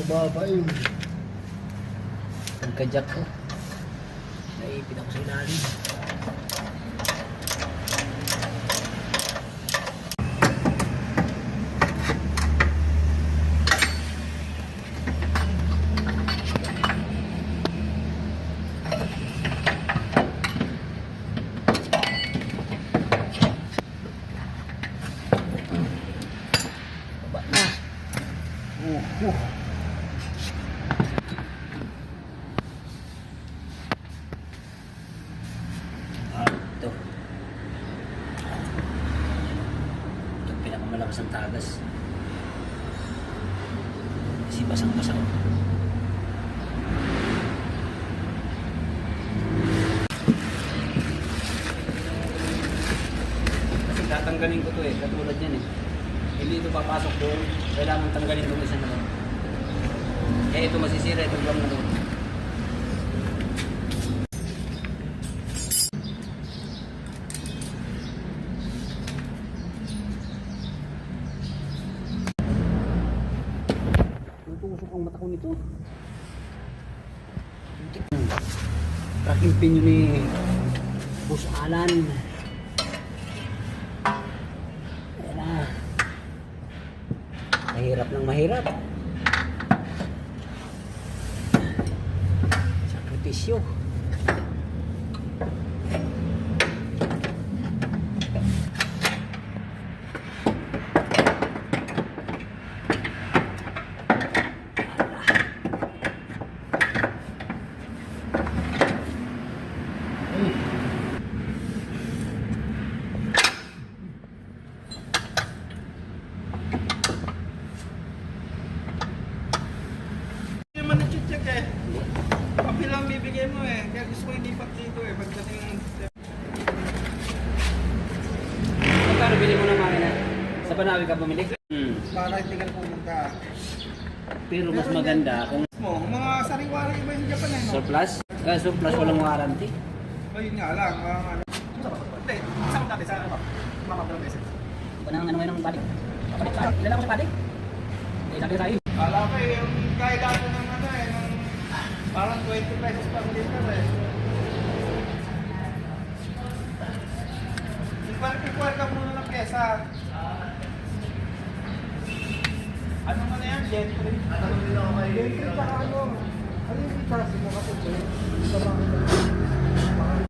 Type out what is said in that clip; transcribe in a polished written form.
Mababa yun. Pagka-jack ko. Naipit ako sa ilalim. Baba na. Ito. Ito pinakamalakas ang tagas. Kasi basang-basang. Kasi tatanggalin ko to eh, katulad yan eh. Hindi ito papasok doon, kailangan tanggalin itong isa naman. Eh ito masisira, ito lang na doon. Tutusok ang mata ko nito. Tracking pin yun ni Boss Alan. Ayan na. Mahirap ng mahirap. Sakripisyo. Papel lang bibigay mo eh. Kaya gusto ko ilipat dito eh. Pagdating ng... Magkano bili mo ng makina? Sa Banawi ka bumili? Para hindi ka pumunta. Pero mas maganda kung Mga sariwari iba yung Japan eh, no? surplus. Surplus walang warranty. Ayun nga lang. Hindi, isang dati sa ano ba? Makapalang beses. Ano ngayon ng balik? Balik. Ilan ako sa balik? Eh, sabi tayo. Alam ko eh, yung kahit ako ng ano eh, ng parang 20 pesos pang liter eh. Ipar ka muna ng pyesa. Ano nga na yan? Gentry? Gentry pa ano? Ano yung itas mo kapag